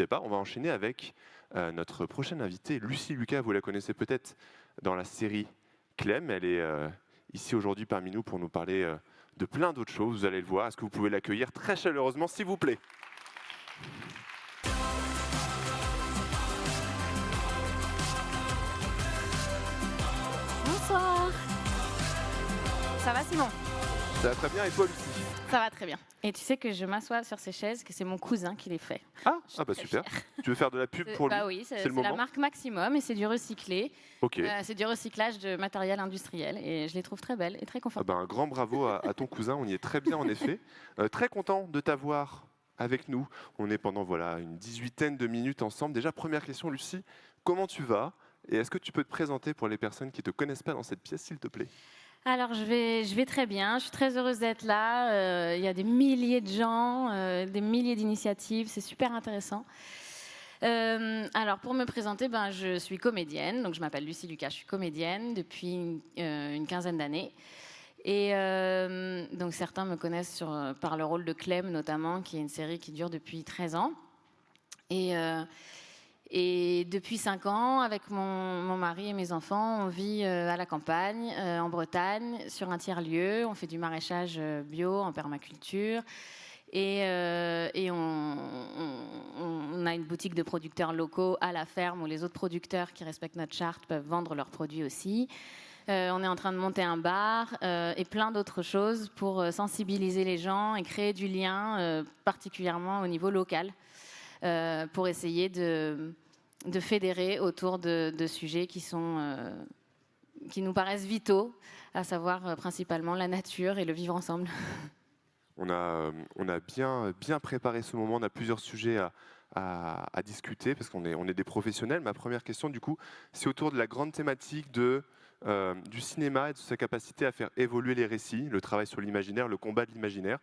sais pas, on va enchaîner avec notre prochaine invitée, Lucie Lucas. Vous la connaissez peut-être dans la série Clem. Elle est ici aujourd'hui parmi nous pour nous parler de plein d'autres choses. Vous allez le voir. Est-ce que vous pouvez l'accueillir très chaleureusement, s'il vous plaît? Bonsoir. Ça va Simon? Ça va très bien. Et toi, Lucie? Ça va très bien. Et tu sais que je m'assois sur ces chaises, que c'est mon cousin qui les fait. Ah bah super. Tu veux faire de la pub pour lui? Bah oui, C'est c'est le la moment. marque Maximum et c'est du recyclé. Ok. C'est du recyclage de matériel industriel et je les trouve très belles et très Ah confortables. bah, un grand bravo à ton cousin. On y est très bien en effet. Très content de t'avoir avec nous. On est pendant voilà une 18aine de minutes ensemble. Déjà, première question, Lucie. Comment tu vas? Et est-ce que tu peux te présenter pour les personnes qui ne te connaissent pas dans cette pièce, s'il te plaît? Alors je vais très bien, je suis très heureuse d'être là. Il y a des milliers de gens, des milliers d'initiatives, c'est super intéressant. Alors pour me présenter, je suis comédienne, donc je m'appelle Lucie Lucas, je suis comédienne depuis une quinzaine d'années. Et donc certains me connaissent par le rôle de Clem notamment, qui est une série qui dure depuis 13 ans. Et depuis 5 ans, avec mon mari et mes enfants, on vit à la campagne, en Bretagne, sur un tiers-lieu. On fait du maraîchage bio, en permaculture. Et on a une boutique de producteurs locaux à la ferme où les autres producteurs qui respectent notre charte peuvent vendre leurs produits aussi. On est en train de monter un bar et plein d'autres choses pour sensibiliser les gens et créer du lien, particulièrement au niveau local, pour essayer de fédérer autour de sujets qui nous paraissent vitaux, à savoir principalement la nature et le vivre ensemble. On a bien préparé ce moment. On a plusieurs sujets à discuter parce qu'on est des professionnels. Ma première question, du coup, c'est autour de la grande thématique du cinéma et de sa capacité à faire évoluer les récits, le travail sur l'imaginaire, le combat de l'imaginaire.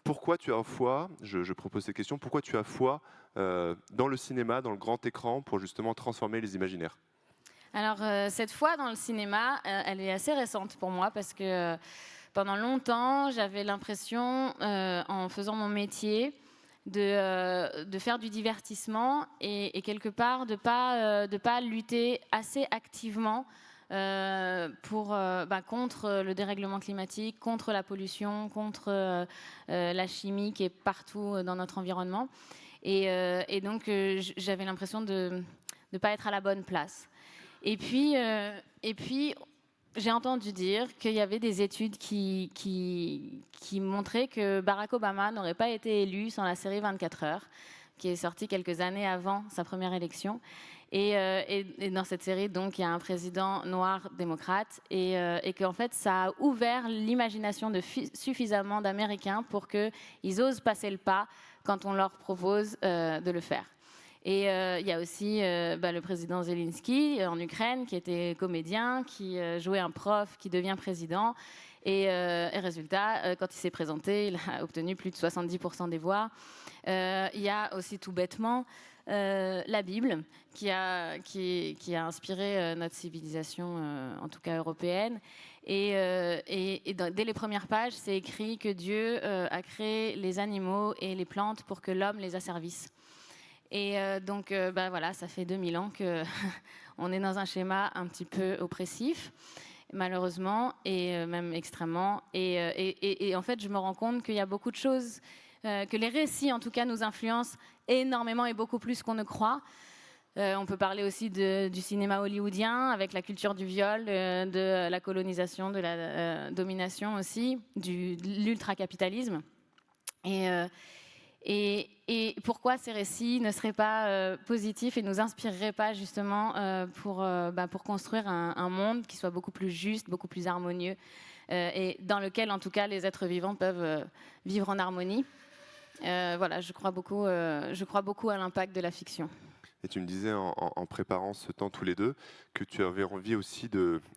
Pourquoi tu as foi, je propose ces questions, pourquoi tu as foi dans le cinéma, dans le grand écran, pour justement transformer les imaginaires? Alors, cette foi dans le cinéma, elle est assez récente pour moi parce que pendant longtemps, j'avais l'impression, en faisant mon métier, de faire du divertissement et quelque part de pas lutter assez activement contre le dérèglement climatique, contre la pollution, contre la chimie qui est partout dans notre environnement. Donc, j'avais l'impression de ne pas être à la bonne place. Et puis j'ai entendu dire qu'il y avait des études qui montraient que Barack Obama n'aurait pas été élu sans la série 24 heures, qui est sortie quelques années avant sa première élection. Et dans cette série, donc, il y a un président noir démocrate et qu'en fait, ça a ouvert l'imagination de suffisamment d'Américains pour qu'ils osent passer le pas quand on leur propose de le faire. Et il y a aussi le président Zelensky en Ukraine, qui était comédien, qui jouait un prof, qui devient président. Et résultat, quand il s'est présenté, il a obtenu plus de 70% des voix. Il y a aussi tout bêtement la Bible, qui a inspiré notre civilisation, en tout cas européenne. Dès les premières pages, c'est écrit que Dieu a créé les animaux et les plantes pour que l'homme les asservisse. Et donc, voilà, ça fait 2000 ans qu'on est dans un schéma un petit peu oppressif, malheureusement, et même extrêmement. Et en fait, je me rends compte qu'il y a beaucoup de choses, que les récits, en tout cas, nous influencent énormément et beaucoup plus qu'on ne croit. On peut parler aussi du cinéma hollywoodien, avec la culture du viol, de la colonisation, de la domination aussi, de l'ultracapitalisme. Et pourquoi ces récits ne seraient pas positifs et nous inspireraient pas justement pour construire un monde qui soit beaucoup plus juste, beaucoup plus harmonieux et dans lequel en tout cas les êtres vivants peuvent vivre en harmonie. Voilà, je crois beaucoup à l'impact de la fiction. Et tu me disais en préparant ce temps tous les deux que tu avais envie aussi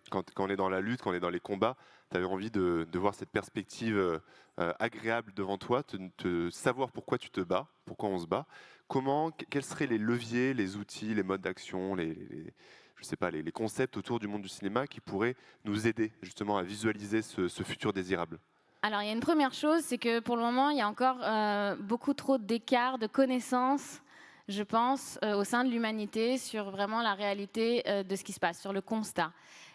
quand on est dans la lutte, quand on est dans les combats, tu avais envie de voir cette perspective agréable devant toi, savoir pourquoi tu te bats, pourquoi on se bat. Quels seraient les leviers, les outils, les modes d'action, je sais pas, les concepts autour du monde du cinéma qui pourraient nous aider justement à visualiser ce futur désirable? Alors, il y a une première chose, c'est que pour le moment, il y a encore beaucoup trop d'écart de connaissances je pense, au sein de l'humanité sur vraiment la réalité de ce qui se passe, sur le constat.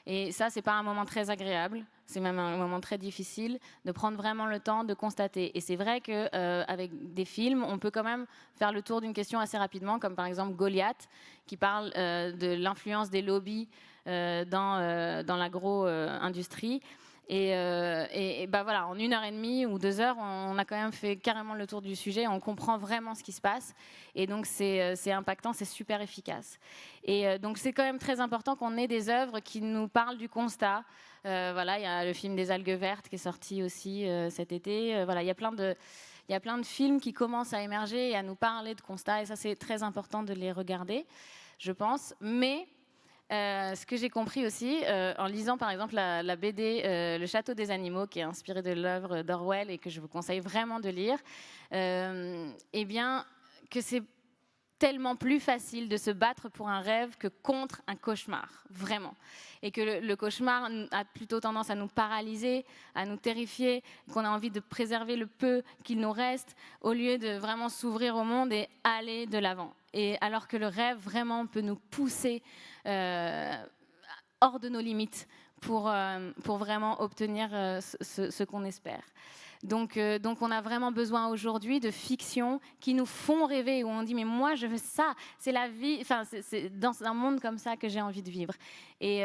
Et ça, c'est pas un moment très agréable, c'est même un moment très difficile de prendre vraiment le temps de constater. Et c'est vrai que avec des films, on peut quand même faire le tour d'une question assez rapidement, comme par exemple Goliath, qui parle de l'influence des lobbies dans l'agro-industrie. Et bah voilà, en 1 heure et demie ou 2 heures, on a quand même fait carrément le tour du sujet, on comprend vraiment ce qui se passe. Et donc c'est impactant, c'est super efficace. Et donc c'est quand même très important qu'on ait des œuvres qui nous parlent du constat. Voilà, il y a le film des algues vertes qui est sorti aussi cet été. Voilà, il y a plein de films qui commencent à émerger et à nous parler de constats. Et ça, c'est très important de les regarder, je pense. Mais ce que j'ai compris aussi, en lisant par exemple la BD Le Château des animaux, qui est inspirée de l'œuvre d'Orwell et que je vous conseille vraiment de lire, eh bien, que c'est tellement plus facile de se battre pour un rêve que contre un cauchemar, vraiment. Et que le cauchemar a plutôt tendance à nous paralyser, à nous terrifier, qu'on a envie de préserver le peu qu'il nous reste, au lieu de vraiment s'ouvrir au monde et aller de l'avant. Et alors que le rêve vraiment peut nous pousser hors de nos limites pour vraiment obtenir ce qu'on espère. Donc on a vraiment besoin aujourd'hui de fictions qui nous font rêver, où on dit mais moi je veux ça, c'est la vie, enfin c'est dans un monde comme ça que j'ai envie de vivre. Et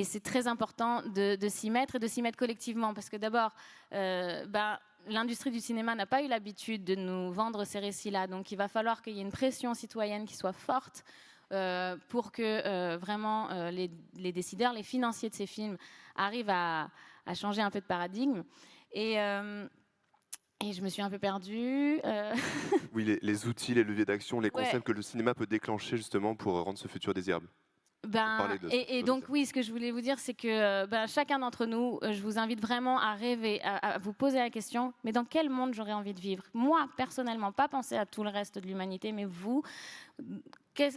c'est très important de s'y mettre et de s'y mettre collectivement, parce que d'abord, l'industrie du cinéma n'a pas eu l'habitude de nous vendre ces récits-là, donc il va falloir qu'il y ait une pression citoyenne qui soit forte pour que vraiment les décideurs, les financiers de ces films arrivent à changer un peu de paradigme. Et je me suis un peu perdue. Oui, les outils, les leviers d'action, les Ouais. concepts que le cinéma peut déclencher justement pour rendre ce futur désirable. Pour parler de ce Et futur donc désirable. oui, ce que je voulais vous dire, c'est que chacun d'entre nous, je vous invite vraiment à rêver, à vous poser la question, mais dans quel monde j'aurais envie de vivre? Moi, personnellement, pas penser à tout le reste de l'humanité, mais vous,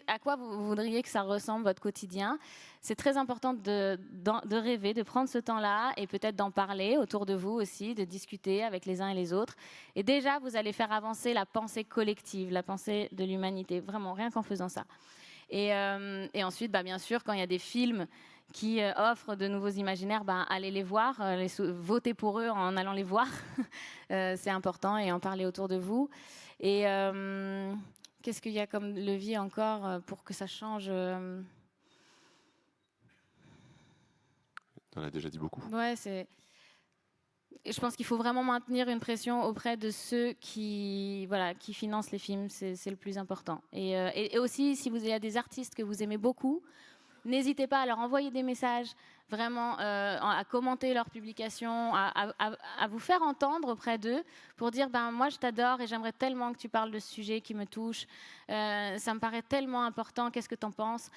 à quoi vous voudriez que ça ressemble votre quotidien? C'est très important de rêver, de prendre ce temps-là et peut-être d'en parler autour de vous aussi, de discuter avec les uns et les autres. Et déjà, vous allez faire avancer la pensée collective, la pensée de l'humanité, vraiment, rien qu'en faisant ça. Et ensuite, bien sûr, quand il y a des films qui offrent de nouveaux imaginaires, allez les voir, votez pour eux en allant les voir. C'est important, et en parler autour de vous. Et qu'est-ce qu'il y a comme levier encore pour que ça change On a déjà dit beaucoup. Ouais, je pense qu'il faut vraiment maintenir une pression auprès de ceux qui financent les films, c'est le plus important. Et aussi, si il y a des artistes que vous aimez beaucoup, n'hésitez pas à leur envoyer des messages, vraiment à commenter leurs publications, à vous faire entendre auprès d'eux pour dire moi je t'adore et j'aimerais tellement que tu parles de ce sujet qui me touche, ça me paraît tellement important, qu'est-ce que tu en penses?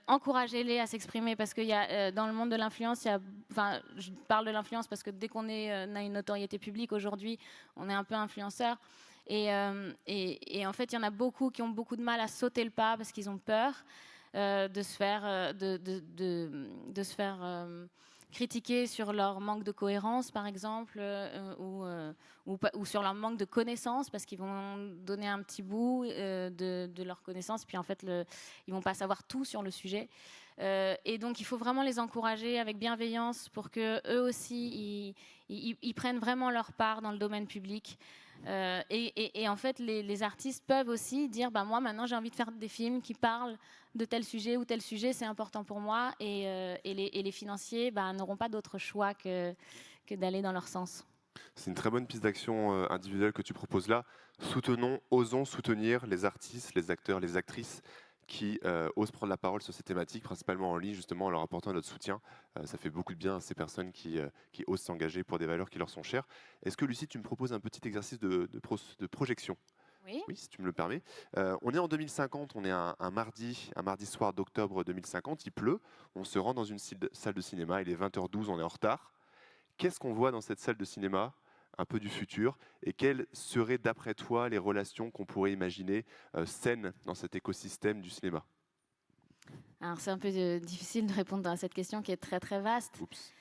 Encouragez-les à s'exprimer, parce qu'il y a dans le monde de l'influence, je parle de l'influence parce que dès qu'on a une notoriété publique aujourd'hui, on est un peu influenceur. Et en fait, il y en a beaucoup qui ont beaucoup de mal à sauter le pas parce qu'ils ont peur de se faire critiquer sur leur manque de cohérence, par exemple, ou sur leur manque de connaissances, parce qu'ils vont donner un petit bout de leur connaissance, puis en fait, ils vont pas savoir tout sur le sujet. Et donc, il faut vraiment les encourager avec bienveillance pour que eux aussi, ils prennent vraiment leur part dans le domaine public. Et en fait, les artistes peuvent aussi dire moi, maintenant, j'ai envie de faire des films qui parlent de tel sujet ou tel sujet, c'est important pour moi. Et les financiers n'auront pas d'autre choix que d'aller dans leur sens. C'est une très bonne piste d'action individuelle que tu proposes là. Osons soutenir les artistes, les acteurs, les actrices qui osent prendre la parole sur ces thématiques, principalement en ligne, justement, en leur apportant notre soutien. Ça fait beaucoup de bien à ces personnes qui osent s'engager pour des valeurs qui leur sont chères. Est-ce que, Lucie, tu me proposes un petit exercice de projection? Oui. Oui, si tu me le permets. On est en 2050, on est un mardi soir d'octobre 2050, il pleut, on se rend dans une salle de cinéma, il est 20h12, on est en retard. Qu'est-ce qu'on voit dans cette salle de cinéma, un peu du futur, et quelles seraient d'après toi les relations qu'on pourrait imaginer saines dans cet écosystème du cinéma? Alors c'est un peu difficile de répondre à cette question qui est très très vaste. Oups.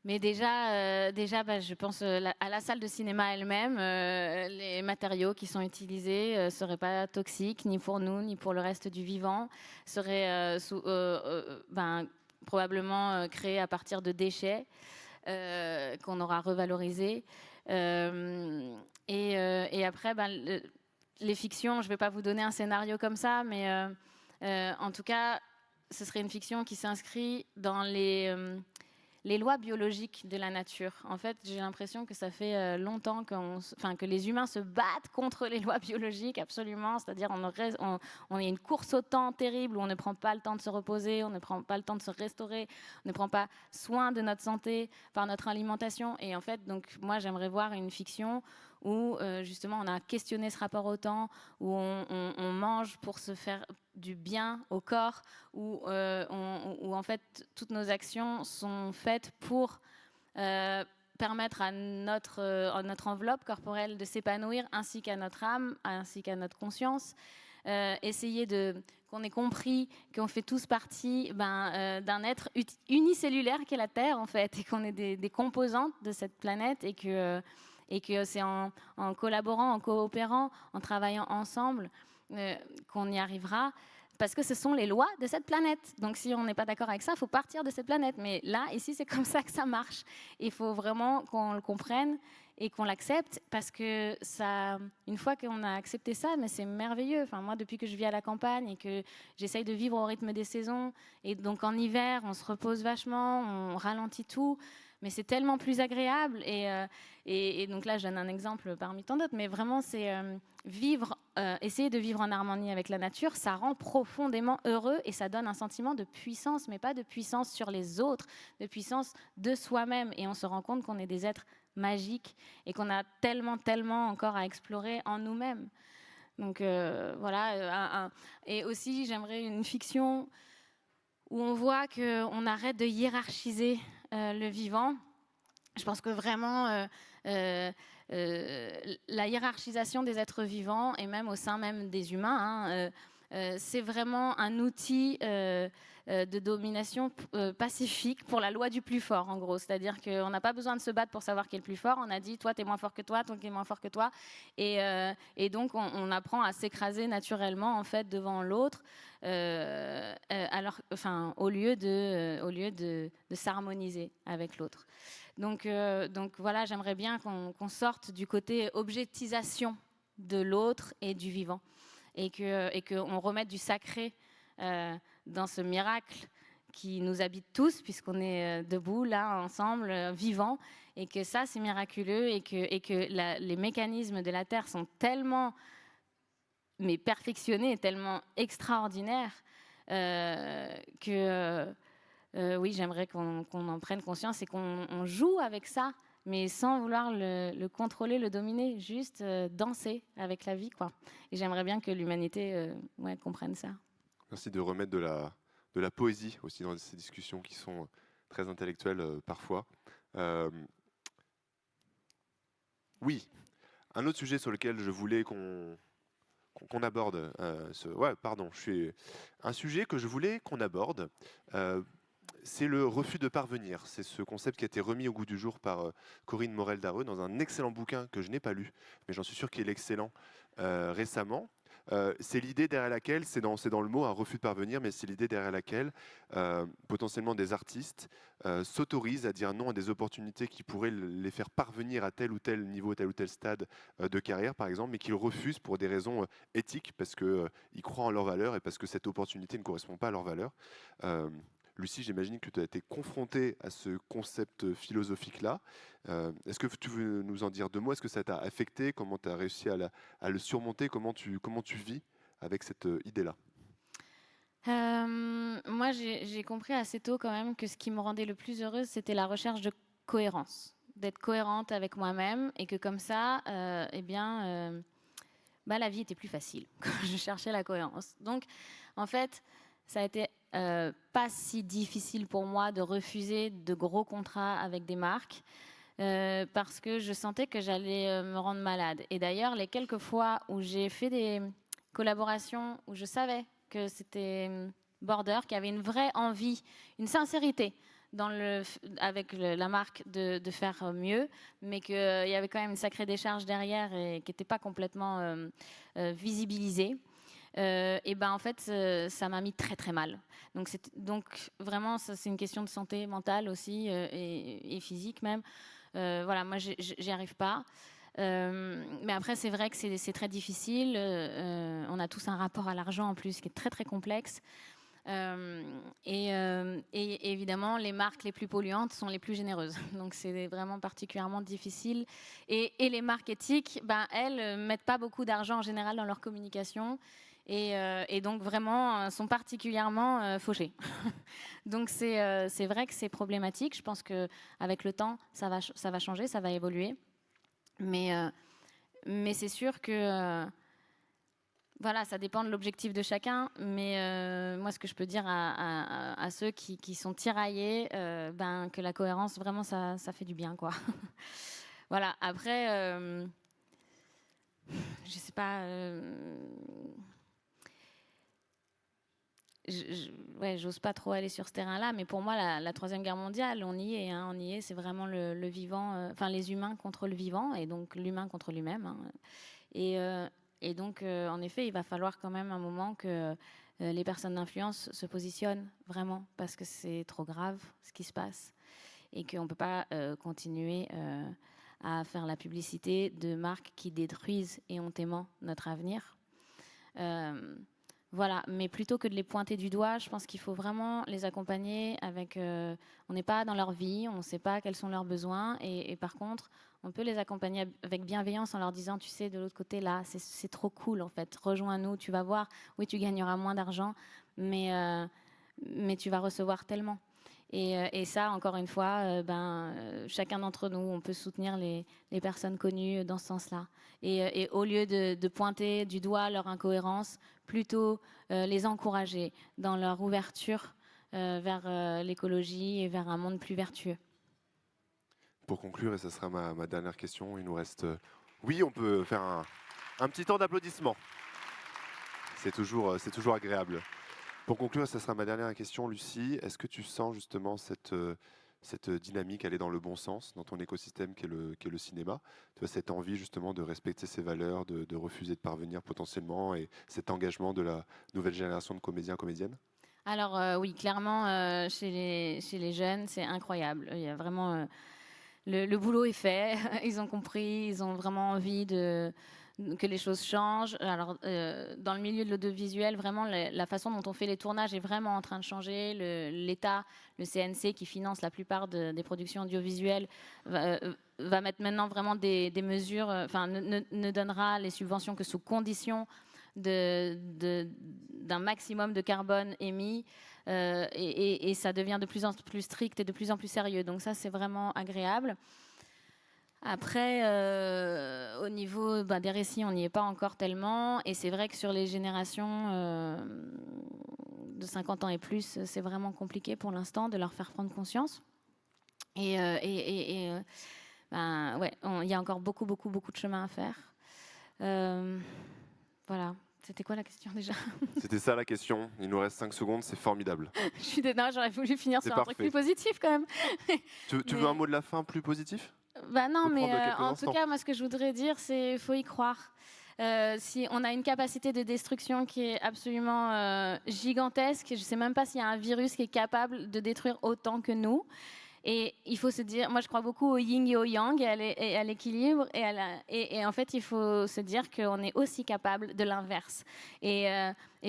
Mais déjà je pense à la salle de cinéma elle-même, les matériaux qui sont utilisés ne seraient pas toxiques, ni pour nous, ni pour le reste du vivant, seraient probablement créés à partir de déchets qu'on aura revalorisés. Et après, les fictions, je ne vais pas vous donner un scénario comme ça, mais en tout cas, ce serait une fiction qui s'inscrit dans les lois biologiques de la nature. En fait, j'ai l'impression que ça fait longtemps que les humains se battent contre les lois biologiques, absolument. C'est-à-dire, on est une course au temps terrible où on ne prend pas le temps de se reposer, on ne prend pas le temps de se restaurer, on ne prend pas soin de notre santé par notre alimentation. Et en fait, donc, moi, j'aimerais voir une fiction où justement on a questionné ce rapport au temps, où on mange pour se faire du bien au corps, où en fait toutes nos actions sont faites pour permettre à notre enveloppe corporelle de s'épanouir, ainsi qu'à notre âme, ainsi qu'à notre conscience. Essayer qu'on ait compris qu'on fait tous partie d'un être unicellulaire qu'est la Terre, en fait, et qu'on est des composantes de cette planète, et que c'est en collaborant, en coopérant, en travaillant ensemble qu'on y arrivera, parce que ce sont les lois de cette planète. Donc si on n'est pas d'accord avec ça, il faut partir de cette planète. Mais là, ici, c'est comme ça que ça marche. Il faut vraiment qu'on le comprenne et qu'on l'accepte, parce que ça, une fois qu'on a accepté ça, mais c'est merveilleux. Enfin, moi, depuis que je vis à la campagne et que j'essaye de vivre au rythme des saisons, et donc en hiver, on se repose vachement, on ralentit tout, mais c'est tellement plus agréable. Et donc là, je donne un exemple parmi tant d'autres, mais vraiment, c'est essayer de vivre en harmonie avec la nature, ça rend profondément heureux, et ça donne un sentiment de puissance, mais pas de puissance sur les autres, de puissance de soi-même. Et on se rend compte qu'on est des êtres magiques et qu'on a tellement encore à explorer en nous-mêmes. Donc voilà. Et aussi, j'aimerais une fiction où on voit qu'on arrête de hiérarchiser le vivant. Je pense que vraiment, la hiérarchisation des êtres vivants, et même au sein même des humains, c'est vraiment un outil de domination pacifique pour la loi du plus fort, en gros. C'est-à-dire qu'on n'a pas besoin de se battre pour savoir qui est le plus fort. On a dit, toi, tu es moins fort que toi qui est moins fort que toi. Et donc, on apprend à s'écraser naturellement, en fait, devant l'autre, au lieu de s'harmoniser avec l'autre. Donc voilà, j'aimerais bien qu'on sorte du côté objectisation de l'autre et du vivant, et qu'on remette du sacré dans ce miracle qui nous habite tous, puisqu'on est debout là ensemble, vivants, et que ça c'est miraculeux, et que les mécanismes de la Terre sont tellement perfectionnés, tellement extraordinaires que oui, j'aimerais qu'on en prenne conscience et qu'on joue avec ça, mais sans vouloir le contrôler, le dominer, juste danser avec la vie, quoi. Et j'aimerais bien que l'humanité comprenne ça. Merci de remettre de la poésie aussi dans ces discussions qui sont très intellectuelles parfois. Oui, un autre sujet sur lequel je voulais qu'on aborde, un sujet que je voulais qu'on aborde, c'est le refus de parvenir. C'est ce concept qui a été remis au goût du jour par Corinne Morel-Darreux dans un excellent bouquin que je n'ai pas lu, mais j'en suis sûr qu'il est excellent, récemment. C'est l'idée derrière laquelle, c'est dans le mot un refus de parvenir, mais c'est l'idée derrière laquelle potentiellement des artistes s'autorisent à dire non à des opportunités qui pourraient les faire parvenir à tel ou tel niveau, tel ou tel stade de carrière par exemple, mais qu'ils refusent pour des raisons éthiques, parce qu'ils croient en leurs valeurs et parce que cette opportunité ne correspond pas à leurs valeurs. Lucie, j'imagine que tu as été confrontée à ce concept philosophique-là. Est-ce que tu veux nous en dire deux mots? Est-ce que ça t'a affecté? Comment tu as réussi à le surmonter? Comment tu vis avec cette idée-là? Moi, j'ai compris assez tôt quand même que ce qui me rendait le plus heureuse, c'était la recherche de cohérence, d'être cohérente avec moi-même, et que comme ça, la vie était plus facile quand je cherchais la cohérence. Donc, en fait, ça a été pas si difficile pour moi de refuser de gros contrats avec des marques, parce que je sentais que j'allais me rendre malade. Et d'ailleurs, les quelques fois où j'ai fait des collaborations où je savais que c'était Border, qui avait une vraie envie, une sincérité avec la marque de faire mieux, mais qu'il y avait quand même une sacrée décharge derrière et qui n'était pas complètement visibilisée. Et ben en fait, ça m'a mis très très mal. Donc vraiment, ça, c'est une question de santé mentale aussi et physique même. Voilà, moi, j'y arrive pas. Mais après, c'est vrai que c'est très difficile. On a tous un rapport à l'argent en plus qui est très très complexe. Et évidemment, les marques les plus polluantes sont les plus généreuses. Donc c'est vraiment particulièrement difficile. Et les marques éthiques, ben, elles mettent pas beaucoup d'argent en général dans leur communication. Et donc vraiment sont particulièrement fauchées. Donc c'est vrai que c'est problématique. Je pense qu'avec le temps, ça va changer, ça va évoluer. Mais c'est sûr que voilà, ça dépend de l'objectif de chacun. Mais moi, ce que je peux dire à ceux qui sont tiraillés, ben, que la cohérence, vraiment, ça fait du bien, quoi. Voilà. Après, je sais pas. Ouais, j'ose pas trop aller sur ce terrain-là, mais pour moi, la Troisième Guerre mondiale, on y est. Hein, on y est. C'est vraiment le vivant, enfin les humains contre le vivant, et donc l'humain contre lui-même. Hein. Et donc, en effet, il va falloir quand même un moment que les personnes d'influence se positionnent vraiment, parce que c'est trop grave ce qui se passe, et qu'on ne peut pas continuer à faire la publicité de marques qui détruisent éhontément notre avenir. Voilà, mais plutôt que de les pointer du doigt, je pense qu'il faut vraiment les accompagner avec... on n'est pas dans leur vie, on ne sait pas quels sont leurs besoins, et par contre, on peut les accompagner avec bienveillance en leur disant, tu sais, de l'autre côté, là, c'est trop cool, en fait, rejoins-nous, tu vas voir, oui, tu gagneras moins d'argent, mais tu vas recevoir tellement. Et ça, encore une fois, chacun d'entre nous, on peut soutenir les personnes connues dans ce sens-là. Et au lieu de pointer du doigt leur incohérence, plutôt les encourager dans leur ouverture vers l'écologie et vers un monde plus vertueux. Pour conclure, et ce sera ma dernière question, il nous reste... Oui, on peut faire un petit temps d'applaudissement. C'est toujours agréable. Pour conclure, ce sera ma dernière question, Lucie. Est-ce que tu sens justement cette dynamique aller dans le bon sens dans ton écosystème qui est le cinéma? Tu as cette envie justement de respecter ses valeurs, de refuser de parvenir potentiellement, et cet engagement de la nouvelle génération de comédiens, comédiennes? Alors oui, clairement, chez les jeunes, c'est incroyable. Il y a vraiment... le boulot est fait, ils ont compris, ils ont vraiment envie que les choses changent. Alors, dans le milieu de l'audiovisuel, vraiment, la façon dont on fait les tournages est vraiment en train de changer. L'État, le CNC, qui finance la plupart des productions audiovisuelles, va mettre maintenant vraiment des mesures, enfin, ne donnera les subventions que sous condition d'un maximum de carbone émis. Et ça devient de plus en plus strict et de plus en plus sérieux. Donc ça, c'est vraiment agréable. Après, au niveau des récits, on n'y est pas encore tellement. Et c'est vrai que sur les générations de 50 ans et plus, c'est vraiment compliqué pour l'instant de leur faire prendre conscience. Ouais, il y a encore beaucoup de chemin à faire. Voilà. C'était quoi la question déjà? C'était ça la question. Il nous reste 5 secondes, c'est formidable. Non, j'aurais voulu finir sur un truc plus positif quand même. Tu veux un mot de la fin plus positif? Bah non, mais en tout cas, moi, ce que je voudrais dire, c'est qu'il faut y croire. Si on a une capacité de destruction qui est absolument gigantesque, je ne sais même pas s'il y a un virus qui est capable de détruire autant que nous. Et il faut se dire, moi je crois beaucoup au yin et au yang et à l'équilibre. Et en fait, il faut se dire qu'on est aussi capable de l'inverse. Et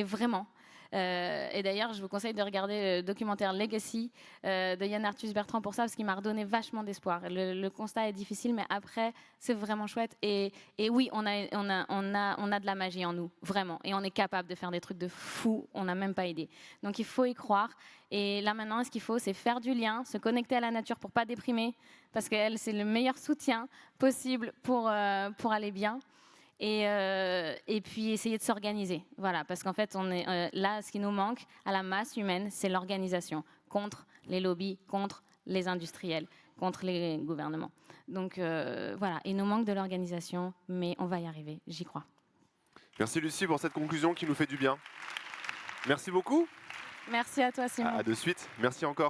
vraiment. Et d'ailleurs, je vous conseille de regarder le documentaire Legacy de Yann Arthus Bertrand pour ça, parce qu'il m'a redonné vachement d'espoir. Le constat est difficile, mais après, c'est vraiment chouette. Et oui, on a de la magie en nous, vraiment. Et on est capable de faire des trucs de fou, on n'a même pas idée. Donc il faut y croire. Et là maintenant, ce qu'il faut, c'est faire du lien, se connecter à la nature pour pas déprimer, parce qu'elle, c'est le meilleur soutien possible pour aller bien. Et puis essayer de s'organiser. Voilà, parce qu'en fait, on est là, ce qui nous manque à la masse humaine, c'est l'organisation contre les lobbies, contre les industriels, contre les gouvernements. Donc voilà, il nous manque de l'organisation, mais on va y arriver, j'y crois. Merci Lucie pour cette conclusion qui nous fait du bien. Merci beaucoup. Merci à toi Simon. À de suite. Merci encore.